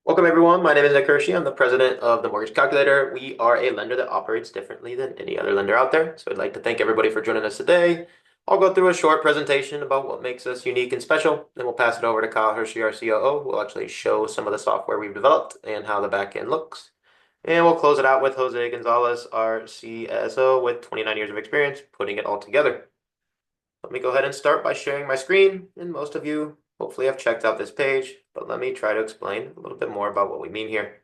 Welcome everyone. My name is Nick Hershey. I'm the president of the Mortgage Calculator. We are a lender that operates differently than any other lender out there. So I'd like to thank everybody for joining us today. I'll go through a short presentation about what makes us unique and special. Then we'll pass it over to Kyle Hershey, our COO, who will actually show some of the software we've developed and how the back end looks. And we'll close it out with Jose Gonzalez, our CSO, with 29 years of experience putting it all together. Let me go ahead and start by sharing my screen, and most of you hopefully have checked out this page, but let me try to explain a little bit more about what we mean here.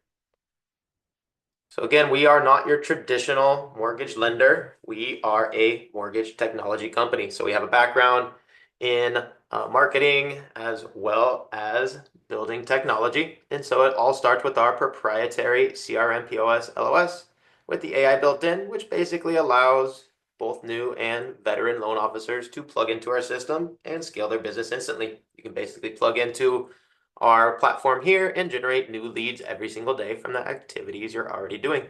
So again, we are not your traditional mortgage lender. We are a mortgage technology company. So we have a background in marketing as well as building technology. And so it all starts with our proprietary CRM, POS, LOS with the AI built in, which basically allows both new and veteran loan officers to plug into our system and scale their business instantly. You can basically plug into our platform here and generate new leads every single day from the activities you're already doing.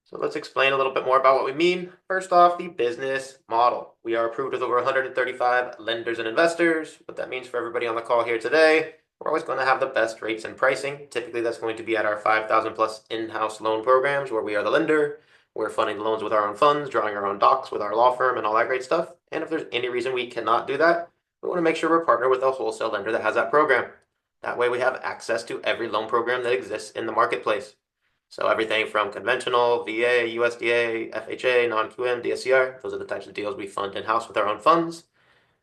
So let's explain a little bit more about what we mean. First off, the business model. We are approved with over 135 lenders and investors. What that means for everybody on the call here today, we're always going to have the best rates and pricing. Typically, that's going to be at our 5,000 plus in-house loan programs where we are the lender. We're funding the loans with our own funds, drawing our own docs with our law firm and all that great stuff. And if there's any reason we cannot do that, we want to make sure we're partnered with a wholesale lender that has that program. That way we have access to every loan program that exists in the marketplace. So everything from conventional, VA, USDA, FHA, non-QM, DSCR, those are the types of deals we fund in-house with our own funds.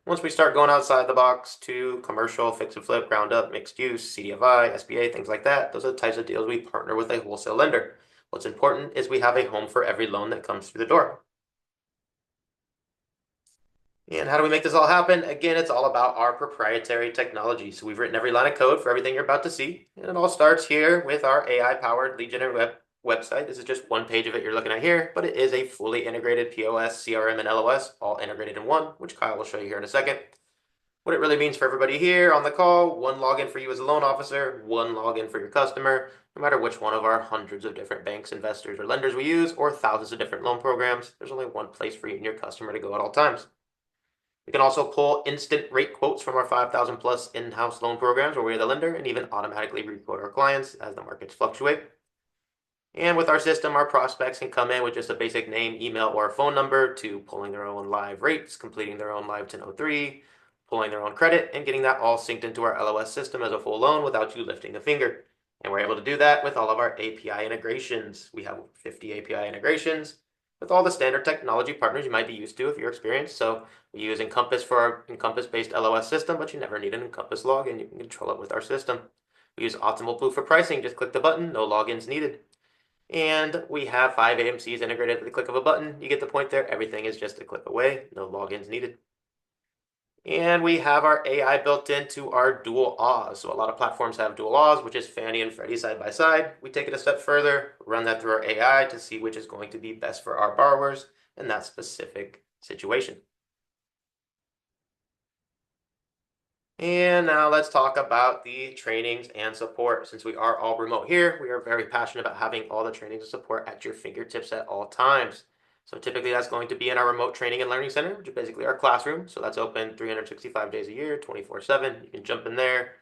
Once we start going outside the box to commercial, fix and flip, ground up, mixed use, CDFI, SBA, things like that, those are the types of deals we partner with a wholesale lender. What's important is we have a home for every loan that comes through the door. And how do we make this all happen? Again, it's all about our proprietary technology. So we've written every line of code for everything you're about to see. And it all starts here with our AI-powered lead generator website. This is just one page of it you're looking at here, but it is a fully integrated POS, CRM, and LOS, all integrated in one, which Kyle will show you here in a second. What it really means for everybody here on the call, one login for you as a loan officer, one login for your customer, no matter which one of our hundreds of different banks, investors, or lenders we use, or thousands of different loan programs, there's only one place for you and your customer to go at all times. We can also pull instant rate quotes from our 5,000 plus in-house loan programs where we're the lender and even automatically re-quote our clients as the markets fluctuate. And with our system, our prospects can come in with just a basic name, email, or phone number to pulling their own live rates, completing their own live 1003, pulling their own credit, and getting that all synced into our LOS system as a full loan without you lifting a finger. And we're able to do that with all of our API integrations. We have 50 API integrations with all the standard technology partners you might be used to if you're experienced. So we use Encompass for our Encompass-based LOS system, but you never need an Encompass login. You can control it with our system. We use Optimal Blue for pricing. Just click the button, no logins needed. And we have 5 AMCs integrated at the click of a button. You get the point there. Everything is just a click away, no logins needed. And we have our AI built into our dual AWS. So a lot of platforms have dual AWS, which is Fannie and Freddie side by side. We take it a step further, run that through our AI to see which is going to be best for our borrowers in that specific situation. And now let's talk about the trainings and support. Since we are all remote here, we are very passionate about having all the trainings and support at your fingertips at all times. So typically that's going to be in our remote training and learning center, which is basically our classroom. So that's open 365 days a year, 24/7. You can jump in there,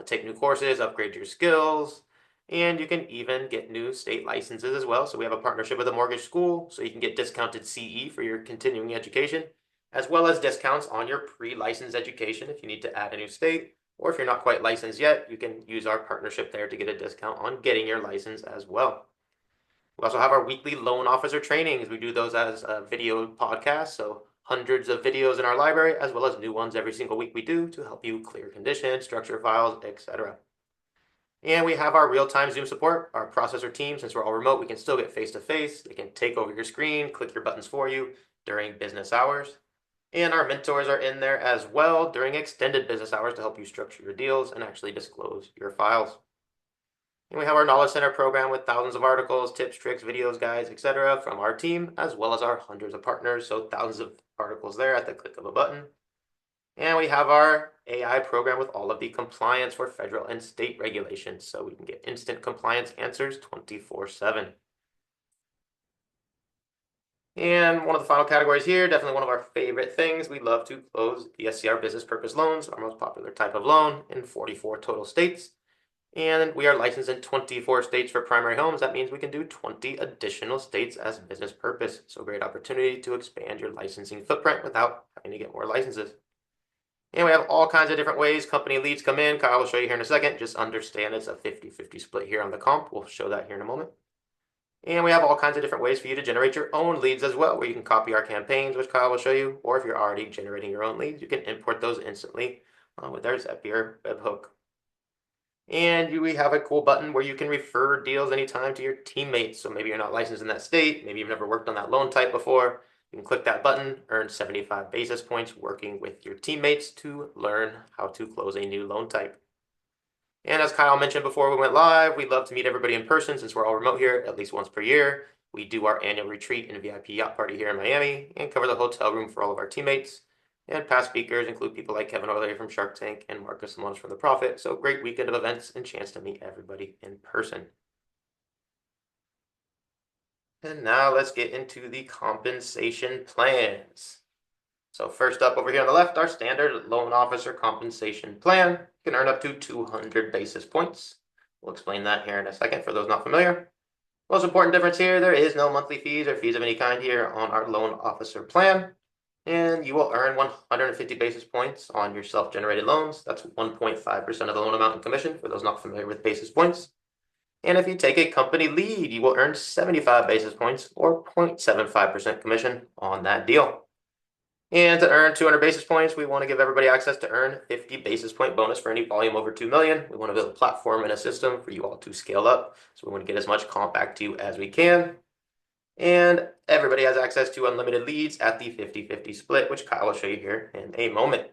take new courses, upgrade your skills, and you can even get new state licenses as well. So we have a partnership with a mortgage school, so you can get discounted CE for your continuing education, as well as discounts on your pre-licensed education if you need to add a new state, or if you're not quite licensed yet, you can use our partnership there to get a discount on getting your license as well. We also have our weekly loan officer trainings. We do those as a video podcast, so hundreds of videos in our library, as well as new ones every single week we do to help you clear conditions, structure files, etc. And we have our real-time Zoom support, our processor team. Since we're all remote, we can still get face-to-face. They can take over your screen, click your buttons for you during business hours. And our mentors are in there as well during extended business hours to help you structure your deals and actually disclose your files. And we have our Knowledge Center program with thousands of articles, tips, tricks, videos, guides, etc. from our team, as well as our hundreds of partners. So thousands of articles there at the click of a button. And we have our AI program with all of the compliance for federal and state regulations. So we can get instant compliance answers 24/7. And one of the final categories here, definitely one of our favorite things, we love to close the SCR business purpose loans, our most popular type of loan in 44 total states. And we are licensed in 24 states for primary homes. That means we can do 20 additional states as business purpose. So great opportunity to expand your licensing footprint without having to get more licenses. And we have all kinds of different ways company leads come in. Kyle will show you here in a second. Just understand it's a 50-50 split here on the comp. We'll show that here in a moment. And we have all kinds of different ways for you to generate your own leads as well, where you can copy our campaigns, which Kyle will show you, or if you're already generating your own leads, you can import those instantly with our Zapier webhook. And we have a cool button where you can refer deals anytime to your teammates. So maybe you're not licensed in that state, maybe you've never worked on that loan type before. You can click that button, earn 75 basis points working with your teammates to learn how to close a new loan type. And as Kyle mentioned before we went live, we'd love to meet everybody in person since we're all remote here at least once per year. We do our annual retreat and VIP yacht party here in Miami and cover the hotel room for all of our teammates. And past speakers include people like Kevin O'Leary from Shark Tank and Marcus Simonis from The Profit. So great weekend of events and chance to meet everybody in person. And now let's get into the compensation plans. So first up over here on the left, our standard loan officer compensation plan. You can earn up to 200 basis points. We'll explain that here in a second for those not familiar. Most important difference here, there is no monthly fees or fees of any kind here on our loan officer plan. And you will earn 150 basis points on your self-generated loans. That's 1.5% of the loan amount in commission for those not familiar with basis points. And if you take a company lead, you will earn 75 basis points or 0.75% commission on that deal. And to earn 200 basis points, we want to give everybody access to earn 50 basis point bonus for any volume over 2 million. We want to build a platform and a system for you all to scale up. So we want to get as much comp back to you as we can. And everybody has access to unlimited leads at the 50-50 split, which Kyle will show you here in a moment.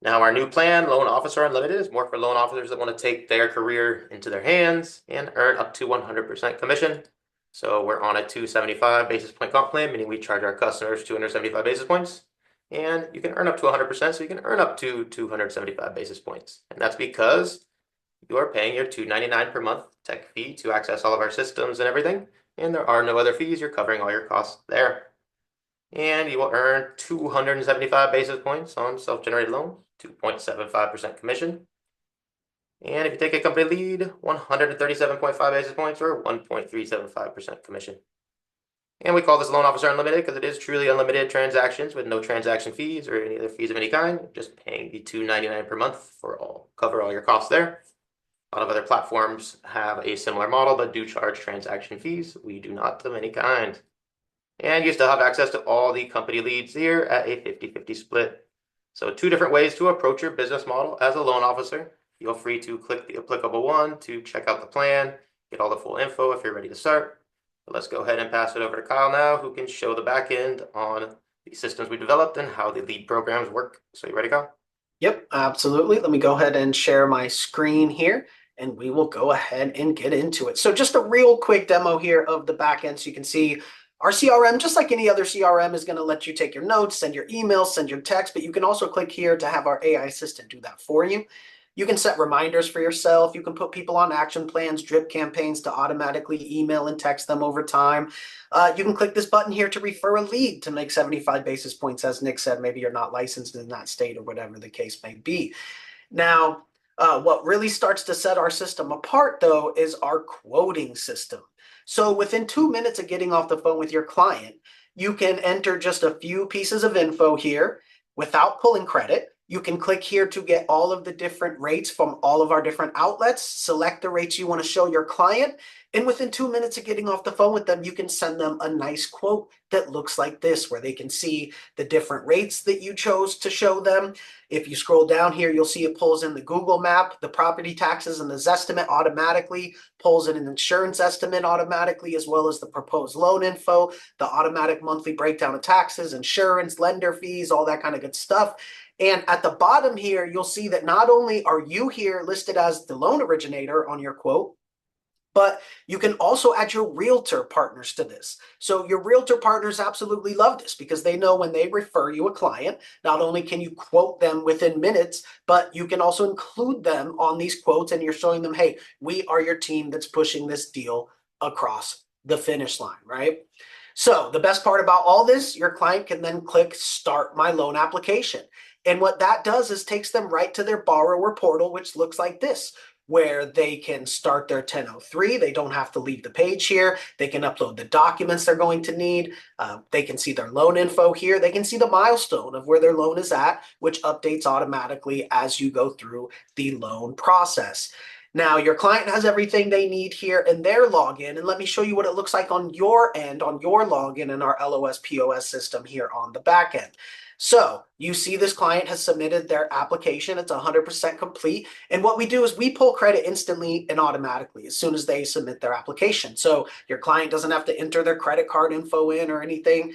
Now, our new plan, Loan Officer Unlimited, is more for loan officers that want to take their career into their hands and earn up to 100% commission. So we're on a 275 basis point comp plan, meaning we charge our customers 275 basis points. And you can earn up to 100%, so you can earn up to 275 basis points. And that's because you are paying your $299 per month tech fee to access all of our systems and everything. And there are no other fees. You're covering all your costs there. And you will earn 275 basis points on self-generated loans, 2.75% commission. And if you take a company lead, 137.5 basis points or 1.375% commission. And we call this Loan Officer Unlimited because it is truly unlimited transactions with no transaction fees or any other fees of any kind. Just paying the $299 per month for cover all your costs there. A lot of other platforms have a similar model but do charge transaction fees. We do not of any kind. And you still have access to all the company leads here at a 50-50 split. So 2 different ways to approach your business model as a loan officer. Feel free to click the applicable one to check out the plan, get all the full info if you're ready to start. But let's go ahead and pass it over to Kyle now, who can show the back end on the systems we developed and how the lead programs work. So you ready, Kyle? Yep, absolutely. Let me go ahead and share my screen here, and we will go ahead and get into it. So just a real quick demo here of the back end so you can see our CRM, just like any other CRM, is going to let you take your notes, send your emails, send your text, but you can also click here to have our AI assistant do that for you. You can set reminders for yourself. You can put people on action plans, drip campaigns to automatically email and text them over time. You can click this button here to refer a lead to make 75 basis points. As Nick said, maybe you're not licensed in that state or whatever the case may be. Now, what really starts to set our system apart, though, is our quoting system. So within 2 minutes of getting off the phone with your client, you can enter just a few pieces of info here without pulling credit. You can click here to get all of the different rates from all of our different outlets, select the rates you want to show your client, and within 2 minutes of getting off the phone with them, you can send them a nice quote that looks like this, where they can see the different rates that you chose to show them. If you scroll down here, you'll see it pulls in the Google map, the property taxes and the Zestimate automatically, pulls in an insurance estimate automatically, as well as the proposed loan info, the automatic monthly breakdown of taxes, insurance, lender fees, all that kind of good stuff. And at the bottom here, you'll see that not only are you here listed as the loan originator on your quote, but you can also add your realtor partners to this. So your realtor partners absolutely love this because they know when they refer you a client, not only can you quote them within minutes, but you can also include them on these quotes and you're showing them, hey, we are your team that's pushing this deal across the finish line, right? So the best part about all this, your client can then click Start My Loan Application. And what that does is takes them right to their borrower portal, which looks like this, where they can start their 1003. They don't have to leave the page here. They can upload the documents they're going to need. They can see their loan info here. They can see the milestone of where their loan is at, which updates automatically as you go through the loan process. Now, your client has everything they need here in their login, and let me show you what it looks like on your end, on your login in our LOS POS system here on the back end. So you see this client has submitted their application. It's 100% complete. And what we do is we pull credit instantly and automatically as soon as they submit their application. So your client doesn't have to enter their credit card info in or anything.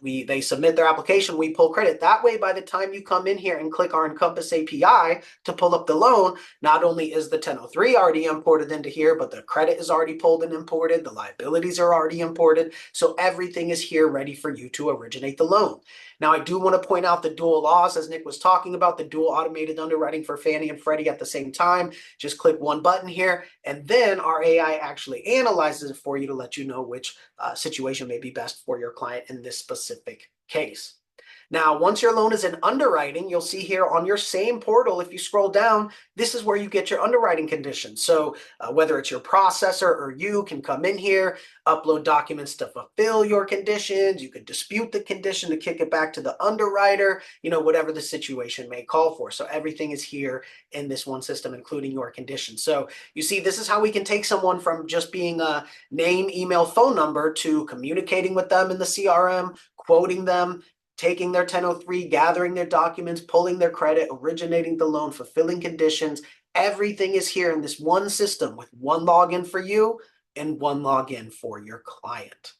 They submit their application, we pull credit. That way, by the time you come in here and click our Encompass API to pull up the loan, not only is the 1003 already imported into here, but the credit is already pulled and imported. The liabilities are already imported. So everything is here ready for you to originate the loan. Now, I do want to point out the dual laws, as Nick was talking about, the dual automated underwriting for Fannie and Freddie at the same time. Just click one button here, and then our AI actually analyzes it for you to let you know which situation may be best for your client in this specific case. Now, once your loan is in underwriting, you'll see here on your same portal, if you scroll down, this is where you get your underwriting conditions. So whether it's your processor or you can come in here, upload documents to fulfill your conditions. You could dispute the condition to kick it back to the underwriter, whatever the situation may call for. So everything is here in this one system, including your conditions. So you see, this is how we can take someone from just being a name, email, phone number to communicating with them in the CRM, quoting them, taking their 1003, gathering their documents, pulling their credit, originating the loan, fulfilling conditions. Everything is here in this one system with one login for you and one login for your client.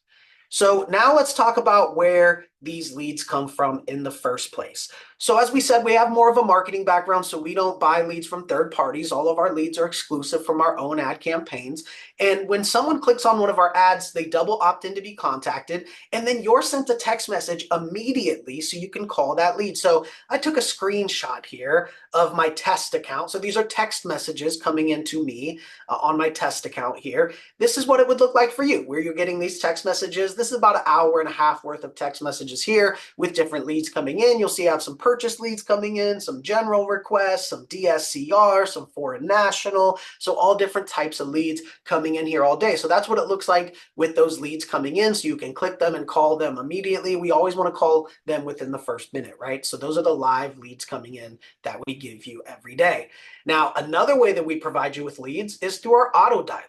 So now let's talk about where these leads come from in the first place. So as we said, we have more of a marketing background, so we don't buy leads from third parties. All of our leads are exclusive from our own ad campaigns. And when someone clicks on one of our ads, they double opt in to be contacted, and then you're sent a text message immediately so you can call that lead. So I took a screenshot here of my test account. So these are text messages coming into me on my test account here. This is what it would look like for you, where you're getting these text messages. This is about an hour and a half worth of text messages here with different leads coming in. You'll see I have some purchase leads coming in, some general requests, some DSCR, some foreign national. So all different types of leads coming in here all day. So that's what it looks like with those leads coming in. So you can click them and call them immediately. We always want to call them within the first minute, right? So those are the live leads coming in that we give you every day. Now, another way that we provide you with leads is through our auto dialer.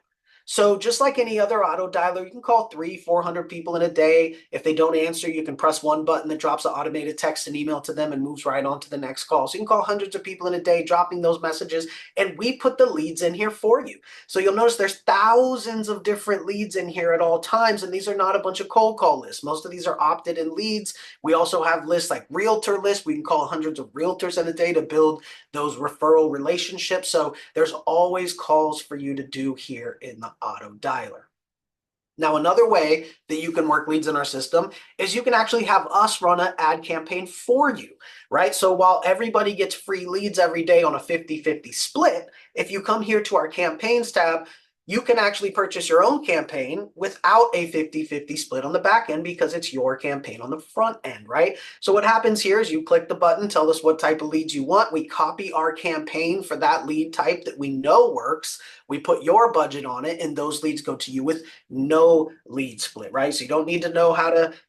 So just like any other auto dialer, you can call 300-400 people in a day. If they don't answer, you can press one button that drops an automated text and email to them and moves right on to the next call. So you can call hundreds of people in a day, dropping those messages, and we put the leads in here for you. So you'll notice there's thousands of different leads in here at all times, and these are not a bunch of cold call lists. Most of these are opted-in leads. We also have lists like realtor lists. We can call hundreds of realtors in a day to build those referral relationships. So there's always calls for you to do here in the auto dialer. Now, another way that you can work leads in our system is you can actually have us run an ad campaign for you, right? So while everybody gets free leads every day on a 50-50 split, if you come here to our campaigns tab, you can actually purchase your own campaign without a 50-50 split on the back end because it's your campaign on the front end, right? So what happens here is you click the button, tell us what type of leads you want. We copy our campaign for that lead type that we know works. We put your budget on it, and those leads go to you with no lead split, right? So you don't need to know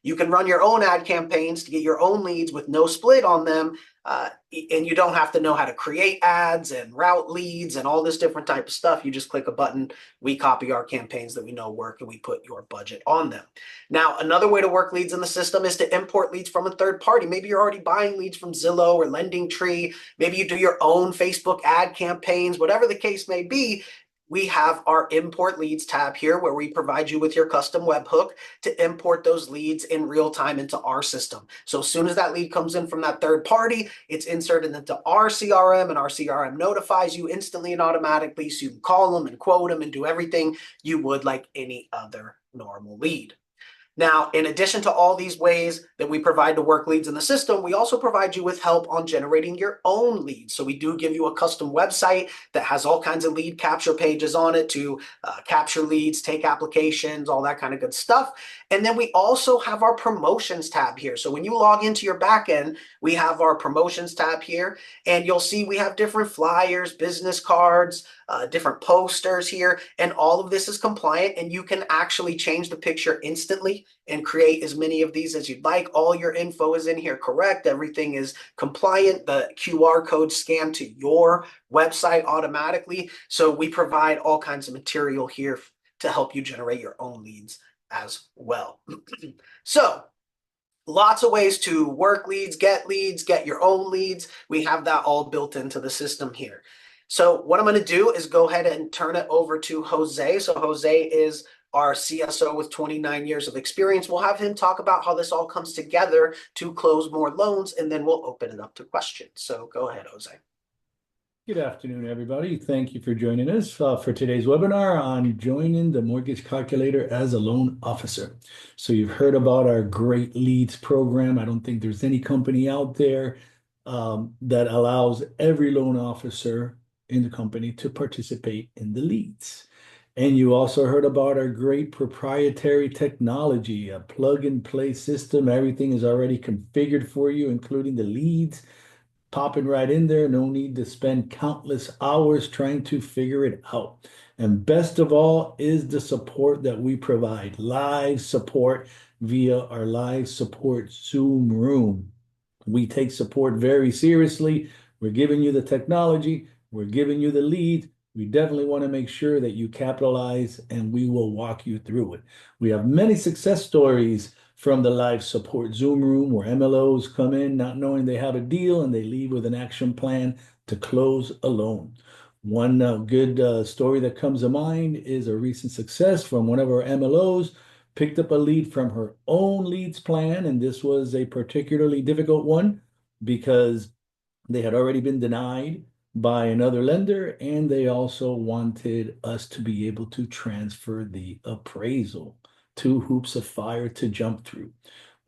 you can run your own ad campaigns to get your own leads with no split on them. And you don't have to know how to create ads and route leads and all this different type of stuff. You just click a button, we copy our campaigns that we know work, and we put your budget on them. Now, another way to work leads in the system is to import leads from a third party. Maybe you're already buying leads from Zillow or LendingTree. Maybe you do your own Facebook ad campaigns, whatever the case may be. We have our import leads tab here where we provide you with your custom webhook to import those leads in real time into our system. So as soon as that lead comes in from that third party, it's inserted into our CRM, and our CRM notifies you instantly and automatically, so you can call them and quote them and do everything you would like any other normal lead. Now, in addition to all these ways that we provide to work leads in the system, we also provide you with help on generating your own leads. So we do give you a custom website that has all kinds of lead capture pages on it to capture leads, take applications, all that kind of good stuff. And then we also have our promotions tab here. So when you log into your backend, we have our promotions tab here, and you'll see we have different flyers, business cards, different posters here, and all of this is compliant, and you can actually change the picture instantly and create as many of these as you'd like. All your info is in here correct. Everything is compliant. The QR code scanned to your website automatically. So we provide all kinds of material here to help you generate your own leads as well. So lots of ways to work leads, get your own leads. We have that all built into the system here. So what I'm going to do is go ahead and turn it over to Jose. So Jose is our CSO with 29 years of experience. We'll have him talk about how this all comes together to close more loans, and then we'll open it up to questions. So go ahead, Jose. Good afternoon, everybody. Thank you for joining us for today's webinar on joining the mortgage calculator as a loan officer. So you've heard about our Great Leads program. I don't think there's any company out there that allows every loan officer in the company to participate in the leads. And you also heard about our great proprietary technology, a plug-and-play system. Everything is already configured for you, including the leads. Popping right in there, no need to spend countless hours trying to figure it out. And best of all is the support that we provide, live support via our live support Zoom room. We take support very seriously. We're giving you the technology, we're giving you the lead. We definitely want to make sure that you capitalize, and we will walk you through it. We have many success stories from the live support Zoom room where MLOs come in not knowing they have a deal and they leave with an action plan to close a loan. One good story that comes to mind is a recent success from one of our MLOs, picked up a lead from her own leads plan, and this was a particularly difficult one because they had already been denied by another lender, and they also wanted us to be able to transfer the appraisal. Two hoops of fire to jump through.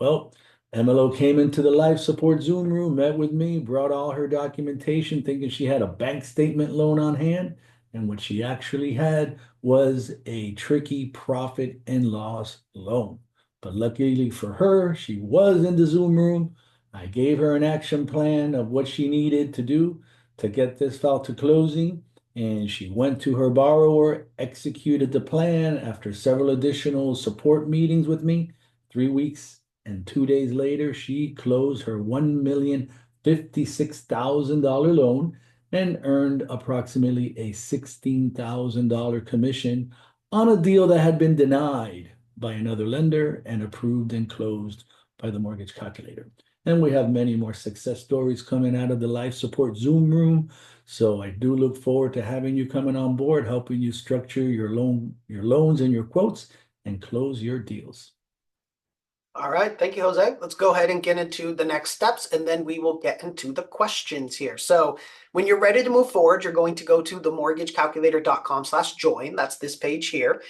Well, MLO came into the life support Zoom room, met with me, brought all her documentation, thinking she had a bank statement loan on hand. And what she actually had was a tricky profit and loss loan. But luckily for her, she was in the Zoom room. I gave her an action plan of what she needed to do to get this file to closing. And she went to her borrower, executed the plan after several additional support meetings with me. 3 weeks and 2 days later, she closed her $1,056,000 loan and earned approximately a $16,000 commission on a deal that had been denied by another lender and approved and closed by the mortgage calculator. And we have many more success stories coming out of the life support Zoom room. So I do look forward to having you coming on board, helping you structure your loans and your quotes and close your deals. All right, thank you, Jose. Let's go ahead and get into the next steps, and then we will get into the questions here. So when you're ready to move forward, you're going to go to themortgagecalculator.com/join. That's this page here.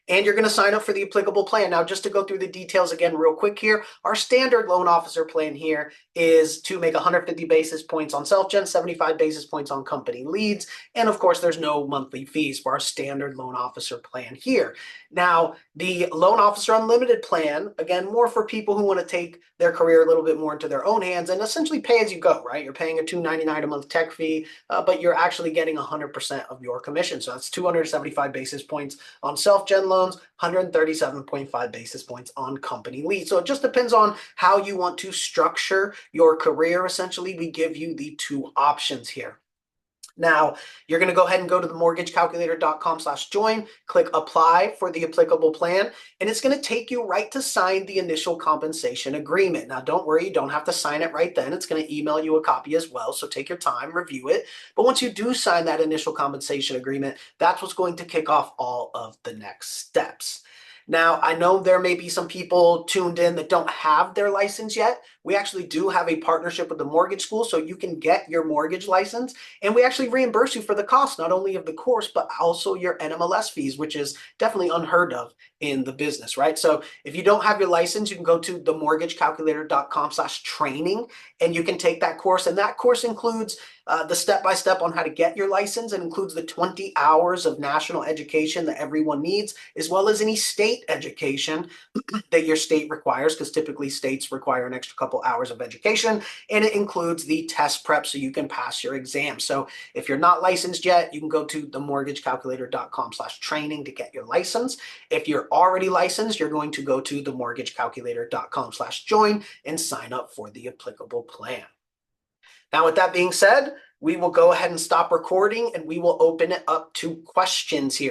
And you're going to sign up for the applicable plan. Now, just to go through the details again real quick here, our standard loan officer plan here is to make 150 basis points on self-gen, 75 basis points on company leads. And of course, there's no monthly fees for our standard loan officer plan here. Now, the loan officer unlimited plan, again, more for people who want to take their career a little bit more into their own hands and essentially pay as you go, right? You're paying a $299 a month tech fee, but you're actually getting 100% of your commission. So that's 275 basis points on self-gen loans, 137.5 basis points on company leads. So it just depends on how you want to structure your career. Essentially, we give you the two options here. Now, you're going to go ahead and go to the mortgagecalculator.com/join, click apply for the applicable plan, and it's going to take you right to sign the initial compensation agreement. Now, don't worry, you don't have to sign it right then. It's going to email you a copy as well, so take your time, review it. But once you do sign that initial compensation agreement, that's what's going to kick off all of the next steps. Now, I know there may be some people tuned in that don't have their license yet. We actually do have a partnership with the mortgage school, so you can get your mortgage license, and we actually reimburse you for the cost, not only of the course, but also your NMLS fees, which is definitely unheard of in the business, right? So if you don't have your license, you can go to themortgagecalculator.com/training, and you can take that course. And that course includes the step-by-step on how to get your license. It includes the 20 hours of national education that everyone needs, as well as any state education that your state requires, because typically states require an extra couple hours of education. And it includes the test prep so you can pass your exam. So if you're not licensed yet, you can go to themortgagecalculator.com/training to get your license. If you're already licensed, you're going to go to themortgagecalculator.com/join and sign up for the applicable plan. Now, with that being said, we will go ahead and stop recording, and we will open it up to questions here.